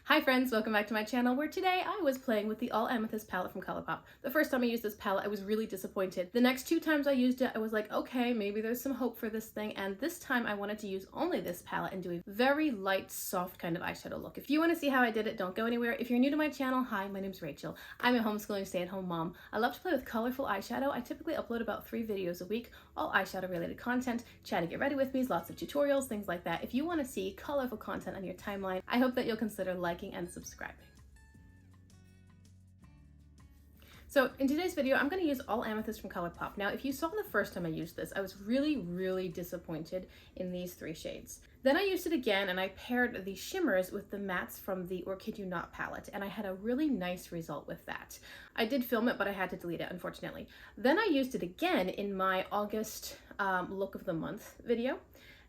Hi friends, welcome back to my channel where today I was playing with the All Amethyst palette from ColourPop. The first time I used this palette, I was really disappointed. The next two times I used it, I was like, okay, maybe there's some hope for this thing, and this time I wanted to use only this palette and do a very light, soft kind of eyeshadow look. If you want to see how I did it, don't go anywhere. If you're new to my channel, hi, my name's Rachel. I'm a homeschooling stay-at-home mom. I love to play with colorful eyeshadow. I typically upload about 3 videos a week, all eyeshadow related content, chat to get ready with me, lots of tutorials, things like that. If you want to see colorful content on your timeline, I hope that you'll consider liking and subscribing. So in today's video, I'm going to use All Amethyst from ColourPop. Now, if you saw the first time I used this, I was really disappointed in these 3 shades. Then I used it again and I paired the shimmers with the mattes from the Or Kid You Not palette, and I had a really nice result with that. I did film it, but I had to delete it, unfortunately. Then I used it again in my August look of the month video,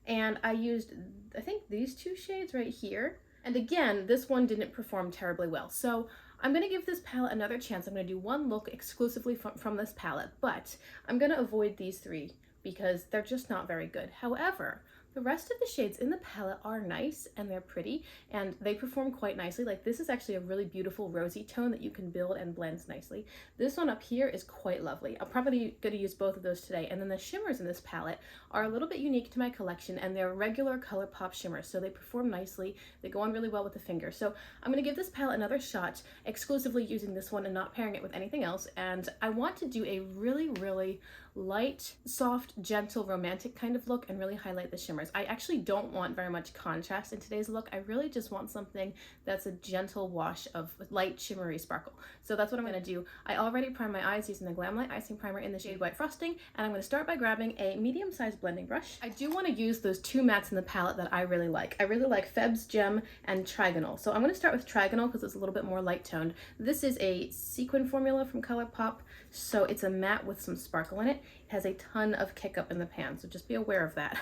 and I used, I think, these 2 shades right here. And again, this one didn't perform terribly well. So I'm going to give this palette another chance. I'm going to do one look exclusively from this palette, but I'm going to avoid these 3 because they're just not very good. However, the rest of the shades in the palette are nice and they're pretty and they perform quite nicely. Like, this is actually a really beautiful rosy tone that you can build and blends nicely. This one up here is quite lovely. I'm probably going to use both of those today. And then the shimmers in this palette are a little bit unique to my collection, and they're regular ColourPop shimmers, so they perform nicely. They go on really well with the finger. So I'm going to give this palette another shot, exclusively using this one and not pairing it with anything else. And I want to do a really light, soft, gentle, romantic kind of look and really highlight the shimmers. I actually don't want very much contrast in today's look. I really just want something that's a gentle wash of light, shimmery sparkle. So that's what I'm going to do. I already primed my eyes using the Glamlight Icing Primer in the shade White Frosting, and I'm going to start by grabbing a medium-sized blending brush. I do want to use those 2 mattes in the palette that I really like. I really like Feb's Gem and Trigonal. So I'm going to start with Trigonal because it's a little bit more light toned. This is a sequin formula from ColourPop, so it's a matte with some sparkle in it. It has a ton of kick up in the pan, so just be aware of that.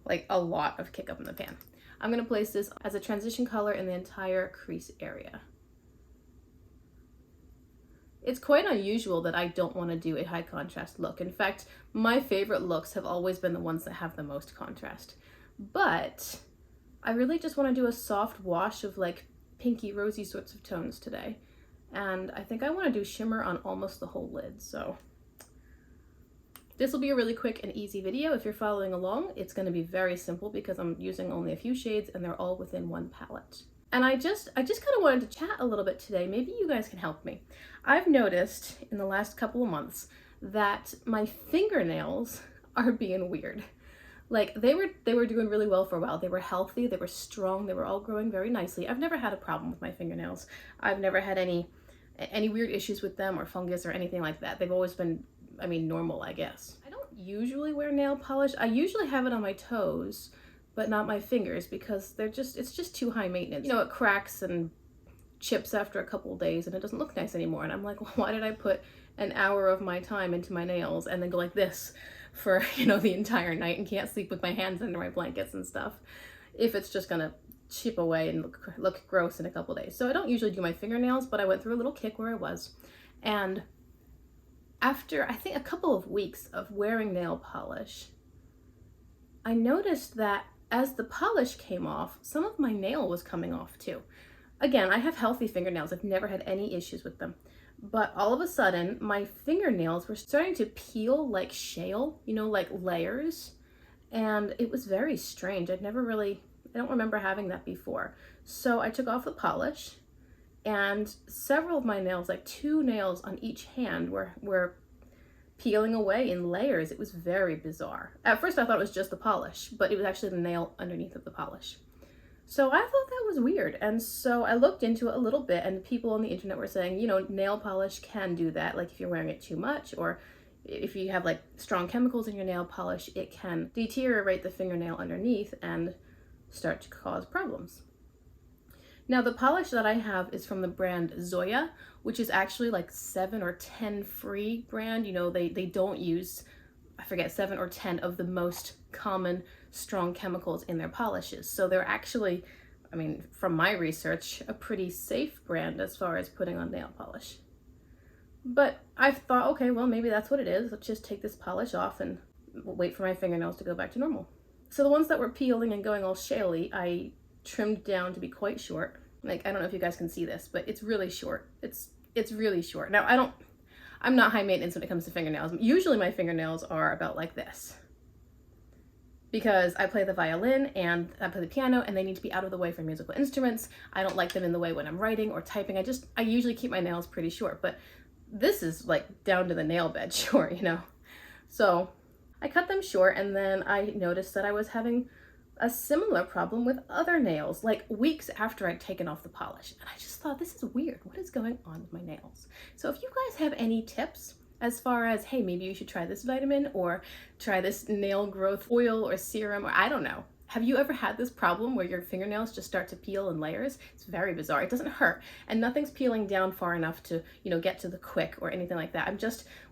Like, a lot of kick up in the pan. I'm going to place this as a transition color in the entire crease area. It's quite unusual that I don't want to do a high contrast look. In fact, my favorite looks have always been the ones that have the most contrast. But I really just want to do a soft wash of like pinky rosy sorts of tones today. And I think I want to do shimmer on almost the whole lid, so this will be a really quick and easy video. If you're following along, it's going to be very simple because I'm using only a few shades and they're all within one palette. And I just kind of wanted to chat a little bit today. Maybe you guys can help me. I've noticed in the last couple of months that my fingernails are being weird. Like, they were doing really well for a while. They were healthy, they were strong, they were all growing very nicely. I've never had a problem with my fingernails. I've never had any weird issues with them or fungus or anything like that. They've always been, I mean, normal, I guess. I don't usually wear nail polish. I usually have it on my toes, but not my fingers because it's just too high maintenance. You know, it cracks and chips after a couple of days and it doesn't look nice anymore. And I'm like, well, why did I put an hour of my time into my nails and then go like this for, you know, the entire night and can't sleep with my hands under my blankets and stuff if it's just gonna chip away and look gross in a couple of days. So I don't usually do my fingernails, but I went through a little kick where I was. And after, I think, a couple of weeks of wearing nail polish, I noticed that as the polish came off, some of my nail was coming off too. Again, I have healthy fingernails. I've never had any issues with them. But all of a sudden, my fingernails were starting to peel like shale, you know, like layers. And it was very strange. I don't remember having that before. So I took off the polish, and several of my nails, like 2 nails on each hand, were peeling away in layers. It was very bizarre. At first I thought it was just the polish, but it was actually the nail underneath of the polish. So I thought that was weird, and so I looked into it a little bit, and people on the internet were saying, you know, nail polish can do that, like if you're wearing it too much, or if you have like strong chemicals in your nail polish, it can deteriorate the fingernail underneath and start to cause problems. Now, the polish that I have is from the brand Zoya, which is actually like 7 or 10 free brand. You know, they don't use, I forget, 7 or 10 of the most common strong chemicals in their polishes. So they're actually, I mean, from my research, a pretty safe brand as far as putting on nail polish. But I thought, okay, well, maybe that's what it is. Let's just take this polish off and wait for my fingernails to go back to normal. So the ones that were peeling and going all shaly, I trimmed down to be quite short. Like, I don't know if you guys can see this, but it's really short. It's really short. Now, I'm not high maintenance when it comes to fingernails. Usually my fingernails are about like this, because I play the violin and I play the piano, and they need to be out of the way for musical instruments. I don't like them in the way when I'm writing or typing. I usually keep my nails pretty short, but this is like down to the nail bed short, you know? So I cut them short, and then I noticed that I was having a similar problem with other nails, like weeks after I'd taken off the polish. And I just thought, this is weird. What is going on with my nails? So if you guys have any tips as far as, hey, maybe you should try this vitamin or try this nail growth oil or serum, or I don't know. Have you ever had this problem where your fingernails just start to peel in layers? It's very bizarre. It doesn't hurt, and nothing's peeling down far enough to, you know, get to the quick or anything like that.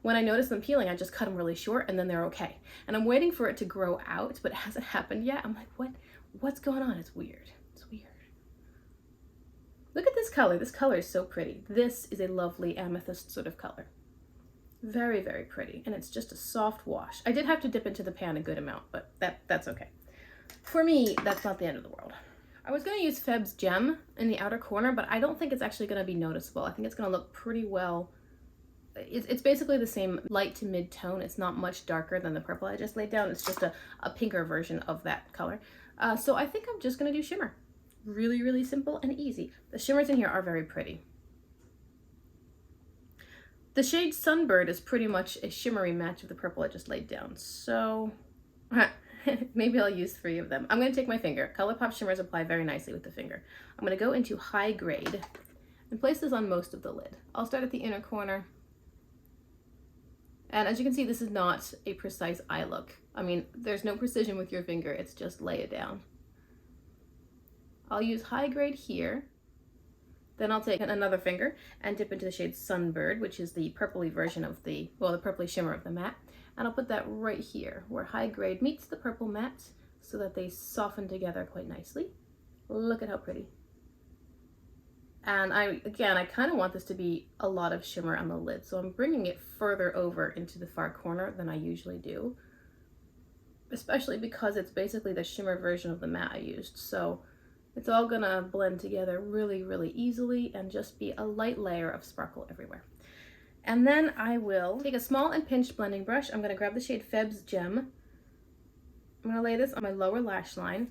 When I notice them peeling, I just cut them really short, and then they're okay. And I'm waiting for it to grow out, but it hasn't happened yet. I'm like, what's going on? It's weird. It's weird. Look at this color. This color is so pretty. This is a lovely amethyst sort of color. Very, very pretty, and it's just a soft wash. I did have to dip into the pan a good amount, but that's okay. For me, that's not the end of the world. I was going to use Feb's Gem in the outer corner, but I don't think it's actually going to be noticeable. I think it's going to look pretty well. It's basically the same light to mid-tone. It's not much darker than the purple I just laid down. It's just a pinker version of that color. So I think I'm just going to do shimmer. Really, really simple and easy. The shimmers in here are very pretty. The shade Sunbird is pretty much a shimmery match of the purple I just laid down. So maybe I'll use 3 of them. I'm going to take my finger. ColourPop shimmers apply very nicely with the finger. I'm going to go into high grade and place this on most of the lid. I'll start at the inner corner. And as you can see, this is not a precise eye look. I mean, there's no precision with your finger. It's just lay it down. I'll use high grade here. Then I'll take another finger and dip into the shade Sunbird, which is the purpley version of the purpley shimmer of the matte. And I'll put that right here where high grade meets the purple matte so that they soften together quite nicely. Look at how pretty. And I kind of want this to be a lot of shimmer on the lid, so I'm bringing it further over into the far corner than I usually do, especially because it's basically the shimmer version of the matte I used. So it's all gonna blend together really, really easily and just be a light layer of sparkle everywhere. And then I will take a small and pinched blending brush. I'm gonna grab the shade Feb's Gem. I'm gonna lay this on my lower lash line,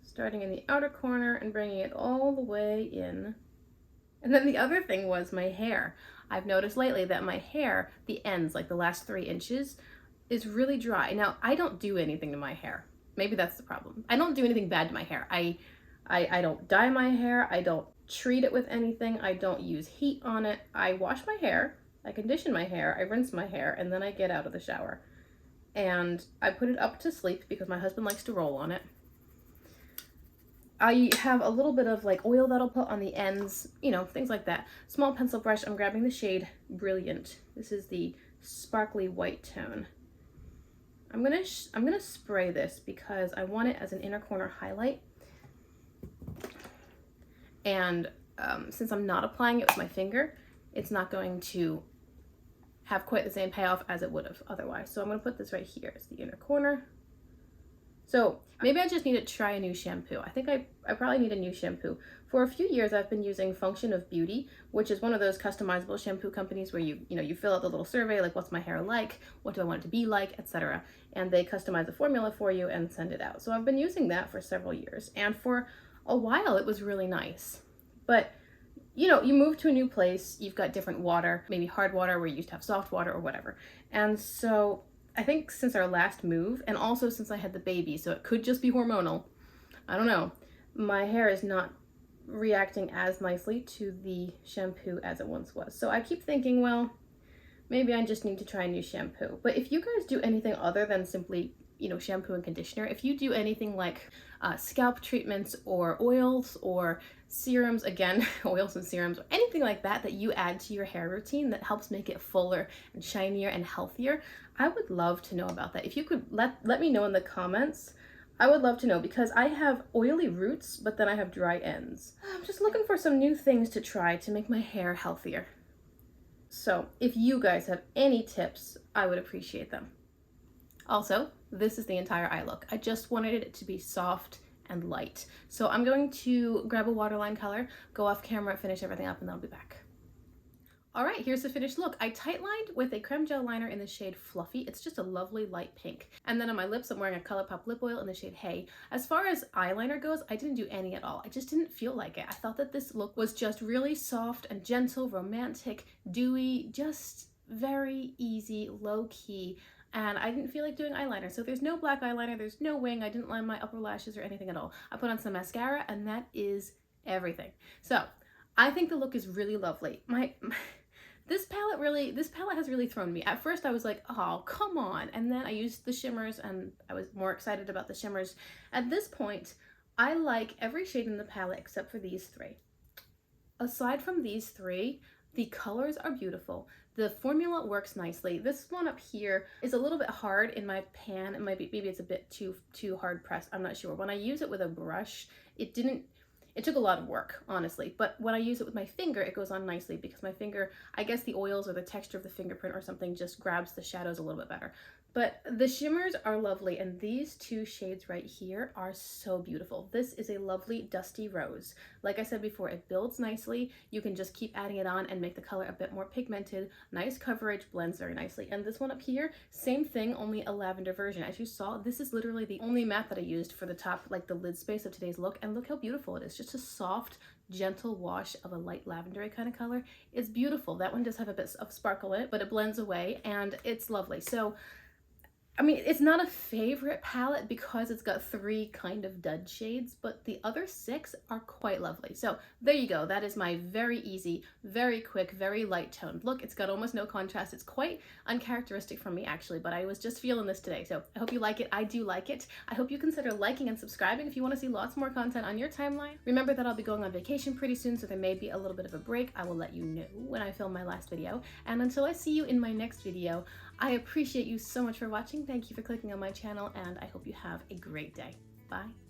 starting in the outer corner and bringing it all the way in. And then the other thing was my hair. I've noticed lately that my hair, the ends, like the last 3 inches, is really dry. Now, I don't do anything to my hair. Maybe that's the problem. I don't do anything bad to my hair. I don't dye my hair. I don't treat it with anything. I don't use heat on it. I wash my hair, I condition my hair, I rinse my hair, and then I get out of the shower. And I put it up to sleep because my husband likes to roll on it. I have a little bit of like oil that I'll put on the ends, you know, things like that. Small pencil brush, I'm grabbing the shade Brilliant. This is the sparkly white tone. I'm gonna spray this because I want it as an inner corner highlight. And since I'm not applying it with my finger, it's not going to have quite the same payoff as it would have otherwise. So I'm going to put this right here as the inner corner. So maybe I just need to try a new shampoo. I think I probably need a new shampoo. For a few years, I've been using Function of Beauty, which is one of those customizable shampoo companies where you fill out the little survey, like what's my hair like, what do I want it to be like, etc. And they customize the formula for you and send it out. So I've been using that for several years. And for a while, it was really nice. But you know, you move to a new place, you've got different water, maybe hard water where you used to have soft water or whatever. And so I think since our last move, and also since I had the baby, so it could just be hormonal, I don't know, my hair is not reacting as nicely to the shampoo as it once was. So I keep thinking, well, maybe I just need to try a new shampoo. But if you guys do anything other than simply, you know, shampoo and conditioner, if you do anything like scalp treatments or oils or serums, again, oils and serums, or anything like that that you add to your hair routine that helps make it fuller and shinier and healthier, I would love to know about that. If you could let me know in the comments, I would love to know, because I have oily roots, but then I have dry ends. I'm just looking for some new things to try to make my hair healthier. So if you guys have any tips, I would appreciate them. Also, this is the entire eye look. I just wanted it to be soft and light. So I'm going to grab a waterline color, go off camera, finish everything up, and then I'll be back. All right, here's the finished look. I tightlined with a creme gel liner in the shade Fluffy. It's just a lovely light pink. And then on my lips, I'm wearing a ColourPop lip oil in the shade Hay. As far as eyeliner goes, I didn't do any at all. I just didn't feel like it. I thought that this look was just really soft and gentle, romantic, dewy, just very easy, low key. And I didn't feel like doing eyeliner. So there's no black eyeliner, there's no wing, I didn't line my upper lashes or anything at all. I put on some mascara and that is everything. So I think the look is really lovely. This palette has really thrown me. At first I was like, oh, come on. And then I used the shimmers and I was more excited about the shimmers. At this point, I like every shade in the palette except for these three. Aside from these three, the colors are beautiful. The formula works nicely. This one up here is a little bit hard in my pan. It might be, maybe it's a bit too hard pressed. I'm not sure. When I use it with a brush, it took a lot of work, honestly, but when I use it with my finger, it goes on nicely because my finger, I guess the oils or the texture of the fingerprint or something just grabs the shadows a little bit better. But the shimmers are lovely, and these two shades right here are so beautiful. This is a lovely dusty rose. Like I said before, it builds nicely. You can just keep adding it on and make the color a bit more pigmented. Nice coverage, blends very nicely. And this one up here, same thing, only a lavender version. As you saw, this is literally the only matte that I used for the top, like the lid space of today's look, and look how beautiful it is. Just a soft, gentle wash of a light lavendery kind of color. It's beautiful. That one does have a bit of sparkle in it, but it blends away and it's lovely. So I mean, it's not a favorite palette because it's got three kind of dud shades, but the other six are quite lovely. So there you go. That is my very easy, very quick, very light toned look. It's got almost no contrast. It's quite uncharacteristic for me actually, but I was just feeling this today. So I hope you like it. I do like it. I hope you consider liking and subscribing if you want to see lots more content on your timeline. Remember that I'll be going on vacation pretty soon, so there may be a little bit of a break. I will let you know when I film my last video. And until I see you in my next video, I appreciate you so much for watching. Thank you for clicking on my channel, and I hope you have a great day. Bye.